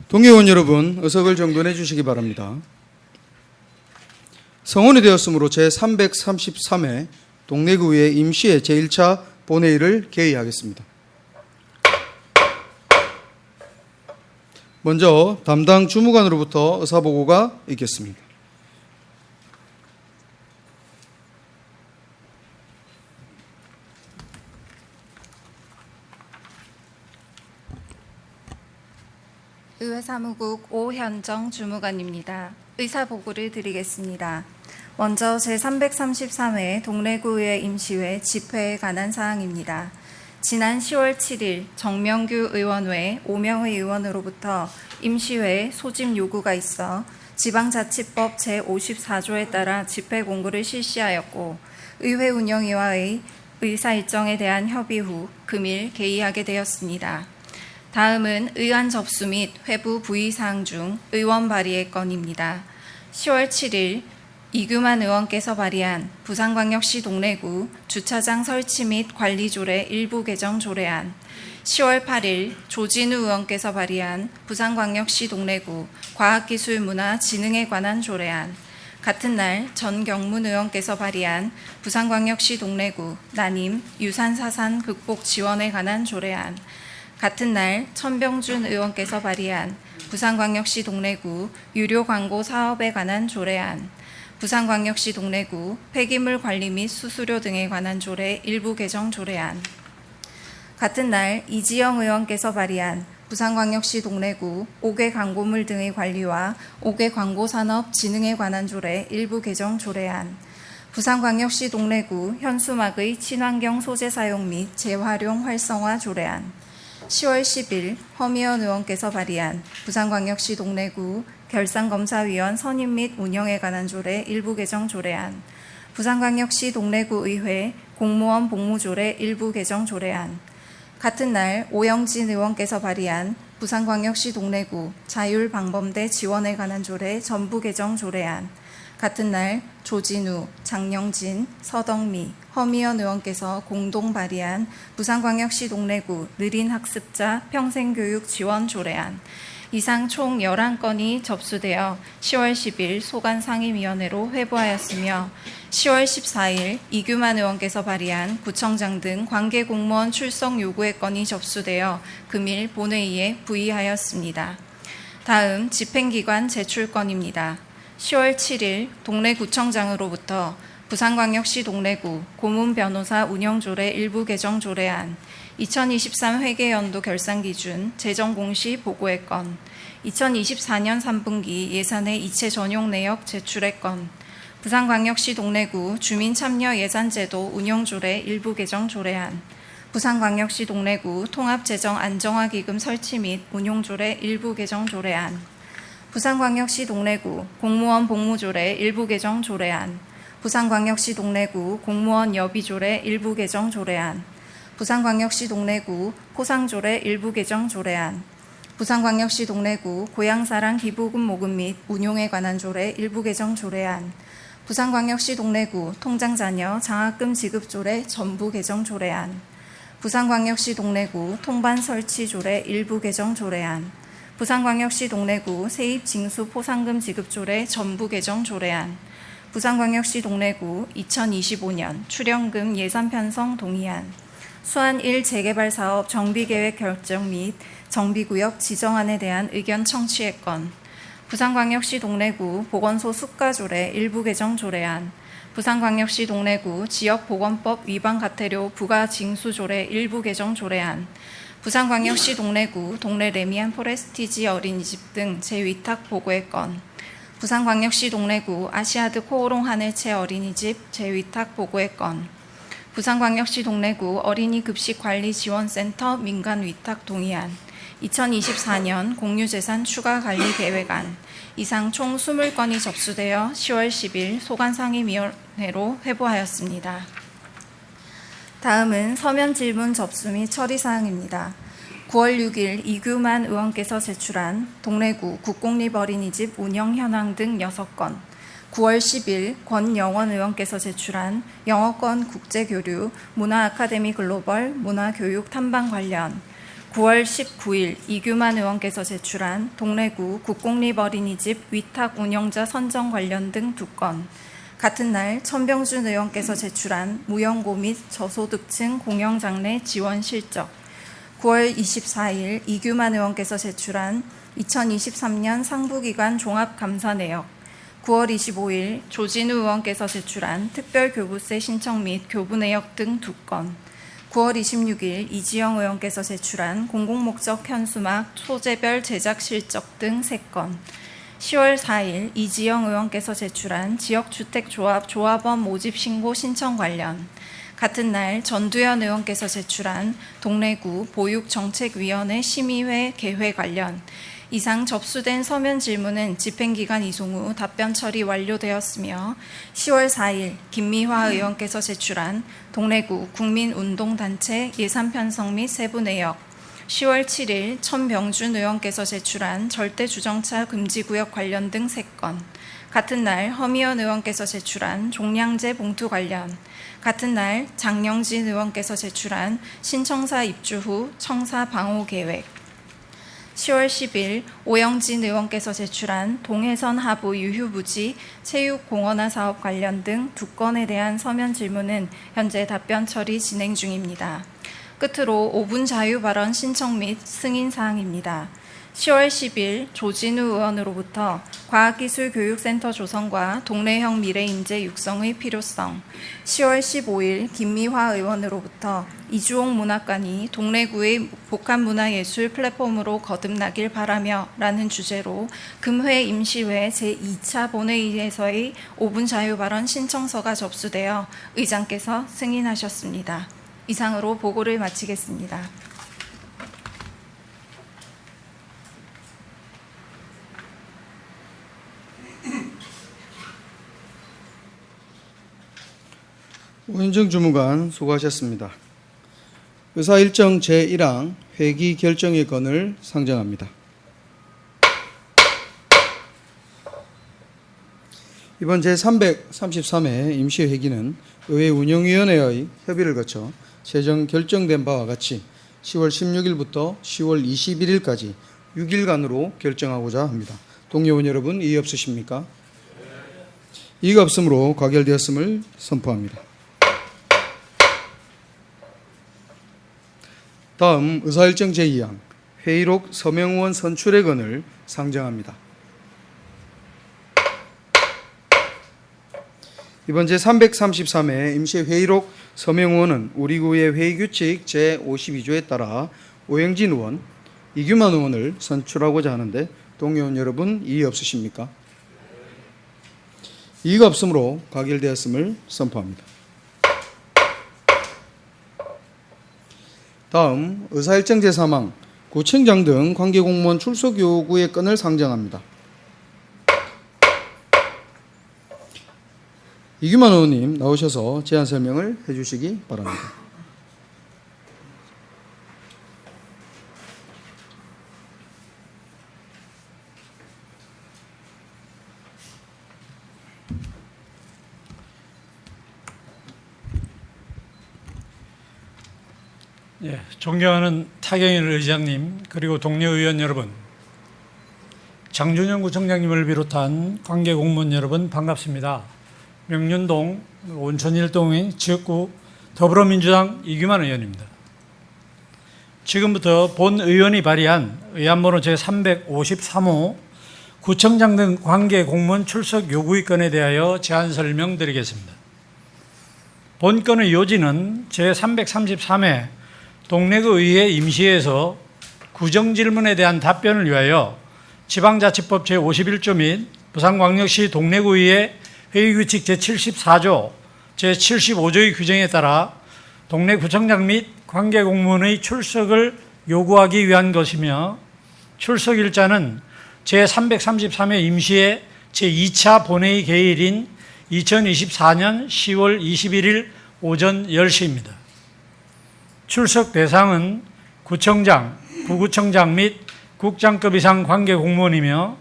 동의원 여러분, 의석을 정돈해 주시기 바랍니다. 성원이 되었으므로 제333회 동래구의 임시회 제1차 본회의를 개의하겠습니다. 먼저 담당 주무관으로부터 의사보고가 있겠습니다. 의회사무국 오현정 주무관입니다. 의사보고를 드리겠습니다. 먼저 제333회 동래구의회 임시회 집회에 관한 사항입니다. 지난 10월 7일 정명규 의원 외 5명의 의원으로부터 임시회 소집 요구가 있어 지방자치법 제54조에 따라 집회 공고를 실시하였고 의회 운영위와의 의사 일정에 대한 협의 후 금일 개의하게 되었습니다. 다음은 의안 접수 및 회부 부의사항 중 의원 발의의 건입니다. 10월 7일 이규만 의원께서 발의한 부산광역시 동래구 주차장 설치 및 관리 조례 일부 개정 조례안, 10월 8일 조진우 의원께서 발의한 부산광역시 동래구 과학기술문화진흥에 관한 조례안, 같은 날 전경문 의원께서 발의한 부산광역시 동래구 난임 유산사산 극복 지원에 관한 조례안, 같은 날 천병준 의원께서 발의한 부산광역시 동래구 유료 광고 사업에 관한 조례안, 부산광역시 동래구 폐기물 관리 및 수수료 등에 관한 조례 일부 개정 조례안, 같은 날 이지영 의원께서 발의한 부산광역시 동래구 5개 광고물 등의 관리와 5개 광고산업 진흥에 관한 조례 일부 개정 조례안, 부산광역시 동래구 현수막의 친환경 소재 사용 및 재활용 활성화 조례안, 10월 10일 허미연 의원께서 발의한 부산광역시 동래구 결산검사위원 선임 및 운영에 관한 조례 일부 개정 조례안, 부산광역시 동래구 의회 공무원 복무조례 일부 개정 조례안, 같은 날 오영진 의원께서 발의한 부산광역시 동래구 자율방범대 지원에 관한 조례 전부 개정 조례안, 같은 날 조진우, 장영진, 서덕미, 허미연 의원께서 공동 발의한 부산광역시 동래구 느린학습자 평생교육 지원 조례안, 이상 총 11건이 접수되어 10월 10일 소관상임위원회로 회부하였으며 10월 14일 이규만 의원께서 발의한 구청장 등 관계공무원 출석 요구의 건이 접수되어 금일 본회의에 부의하였습니다. 다음 집행기관 제출건입니다. 10월 7일 동래구청장으로부터 부산광역시 동래구 고문변호사 운영조례 일부 개정 조례안, 2023 회계연도 결산기준 재정공시 보고의 건, 2024년 3분기 예산의 이체 전용 내역 제출의 건, 부산광역시 동래구 주민참여 예산제도 운영조례 일부 개정 조례안, 부산광역시 동래구 통합재정안정화기금 설치 및 운용조례 일부 개정 조례안, 부산광역시 동래구 공무원 복무조례 일부 개정 조례안, 부산광역시 동래구 공무원 여비조례 일부 개정 조례안, 부산광역시 동래구 포상조례 일부 개정 조례안, 부산광역시 동래구 고향사랑 기부금 모금 및 운용에 관한 조례 일부 개정 조례안, 부산광역시 동래구 통장자녀 장학금 지급조례 전부 개정 조례안, 부산광역시 동래구 통반 설치 조례 일부 개정 조례안, 부산광역시 동래구 세입징수 포상금 지급조례 전부 개정 조례안, 부산광역시 동래구 2025년 출연금 예산 편성 동의안, 수안 1 재개발 사업 정비계획 결정 및 정비구역 지정안에 대한 의견 청취의 건, 부산광역시 동래구 보건소 수가조례 일부 개정 조례안, 부산광역시 동래구 지역보건법 위반 과태료 부가징수조례 일부 개정 조례안, 부산광역시 동래구 동래 레미안 포레스티지 어린이집 등 재위탁 보고의 건, 부산광역시 동래구 아시아드 코오롱 하늘채 어린이집 재위탁 보고의 건, 부산광역시 동래구 어린이 급식 관리 지원센터 민간 위탁 동의안, 2024년 공유재산 추가 관리 계획안, 이상 총 20건이 접수되어 10월 10일 소관상임위원회로 회부하였습니다. 다음은 서면 질문 접수 및 처리 사항입니다. 9월 6일 이규만 의원께서 제출한 동래구 국공립 어린이집 운영 현황 등 6건, 9월 10일 권영원 의원께서 제출한 영어권 국제교류 문화아카데미 글로벌 문화교육 탐방 관련, 9월 19일 이규만 의원께서 제출한 동래구 국공립어린이집 위탁 운영자 선정 관련 등 2건, 같은 날 천병준 의원께서 제출한 무연고 및 저소득층 공영장래 지원 실적, 9월 24일 이규만 의원께서 제출한 2023년 상부기관 종합감사 내역, 9월 25일 조진우 의원께서 제출한 특별교부세 신청 및 교부 내역 등 2건, 9월 26일 이지영 의원께서 제출한 공공목적 현수막 소재별 제작 실적 등 3건, 10월 4일 이지영 의원께서 제출한 지역주택조합 조합원 모집 신고 신청 관련, 같은 날 전두현 의원께서 제출한 동래구 보육정책위원회 심의회 개회 관련, 이상 접수된 서면 질문은 집행기간 이송 후 답변 처리 완료되었으며, 10월 4일 김미화 의원께서 제출한 동래구 국민운동단체 예산 편성 및 세부 내역, 10월 7일 천병준 의원께서 제출한 절대주정차 금지구역 관련 등 3건, 같은 날 허미연 의원께서 제출한 종량제 봉투 관련, 같은 날 장영진 의원께서 제출한 신청사 입주 후 청사 방호 계획, 10월 10일 오영진 의원께서 제출한 동해선 하부 유휴부지 체육공원화 사업 관련 등 2건에 대한 서면 질문은 현재 답변 처리 진행 중입니다. 끝으로 5분 자유 발언 신청 및 승인 사항입니다. 10월 10일 조진우 의원으로부터 과학기술교육센터 조성과 동래형 미래인재 육성의 필요성, 10월 15일 김미화 의원으로부터 이주옥 문학관이 동래구의 복합문화예술 플랫폼으로 거듭나길 바라며 라는 주제로 금회 임시회 제2차 본회의에서의 5분 자유 발언 신청서가 접수되어 의장께서 승인하셨습니다. 이상으로 보고를 마치겠습니다. 오현정 주무관 수고하셨습니다. 의사일정 제1항 회기 결정의 건을 상정합니다. 이번 제333회 임시회기는 의회 운영위원회의 협의를 거쳐 최종 결정된 바와 같이 10월 16일부터 10월 21일까지 6일간으로 결정하고자 합니다. 동료원 여러분, 이의 없으십니까? 이의가 없으므로 가결되었음을 선포합니다. 다음 의사일정 제2항 회의록 서명의원 선출의 건을 상정합니다. 이번 제333회 임시회의록 서명의원은 우리 구의 회의규칙 제52조에 따라 오영진 의원, 이규만 의원을 선출하고자 하는데 동료원 여러분, 이의 없으십니까? 이의가 없으므로 가결되었음을 선포합니다. 다음 의사일정 제3항 구청장 등 관계공무원 출석 요구의 건을 상정합니다. 이규만 의원님 나오셔서 제안 설명을 해주시기 바랍니다. 예, 존경하는 타경일 의장님, 그리고 동료 의원 여러분, 장준영 구청장님을 비롯한 관계 공무원 여러분 반갑습니다. 명륜동 온천일동의 지역구 더불어민주당 이규만 의원입니다. 지금부터 본 의원이 발의한 의안번호 제353호 구청장 등 관계 공무원 출석 요구의 건에 대하여 제안 설명드리겠습니다. 본 건의 요지는 제333회 동래구 의회 임시회에서 구정질문에 대한 답변을 위하여 지방자치법 제51조 및 부산광역시 동래구의회 회의규칙 제74조, 제75조의 규정에 따라 동래구청장 및 관계공무원의 출석을 요구하기 위한 것이며, 출석일자는 제333회 임시회 제2차 본회의 개일인 2024년 10월 21일 오전 10시입니다. 출석 대상은 구청장, 부구청장 및 국장급 이상 관계공무원이며,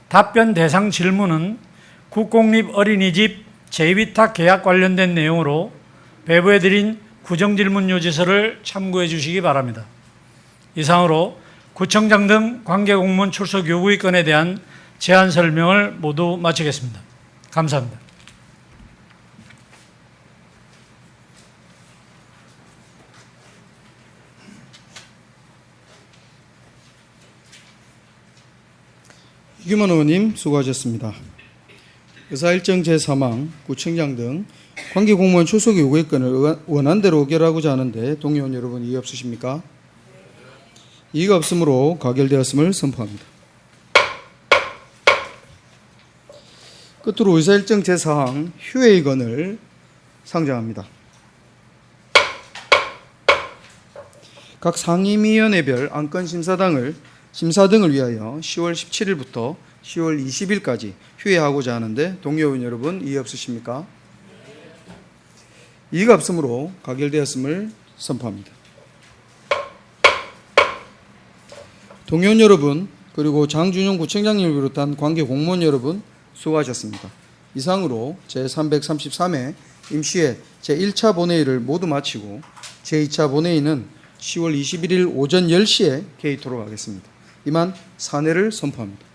답변 대상 질문은 국공립어린이집 재위탁 계약 관련된 내용으로 배부해드린 구정질문 요지서를 참고해 주시기 바랍니다. 이상으로 구청장 등 관계공무원 출석 요구의 건에 대한 제안 설명을 모두 마치겠습니다. 감사합니다. 이규만 의원님 수고하셨습니다. 의사일정 제3항 구청장 등 관계공무원 출석 요구의 건을 원안대로 의결하고자 하는데 동의원 여러분 이의 없으십니까? 이의가 없으므로 가결되었음을 선포합니다. 끝으로 의사일정 제4항 휴회의 건을 상정합니다. 각 상임위원회별 안건 심사 등을 위하여 10월 17일부터 10월 20일까지 휴회하고자 하는데 동의원 여러분 이의 없으십니까? 이의가 없으므로 가결되었음을 선포합니다. 동의원 여러분 그리고 장준용 구청장님을 비롯한 관계 공무원 여러분 수고하셨습니다. 이상으로 제333회 임시회 제1차 본회의를 모두 마치고 제2차 본회의는 10월 21일 오전 10시에 개의토록 하겠습니다. 이만 사내를 선포합니다.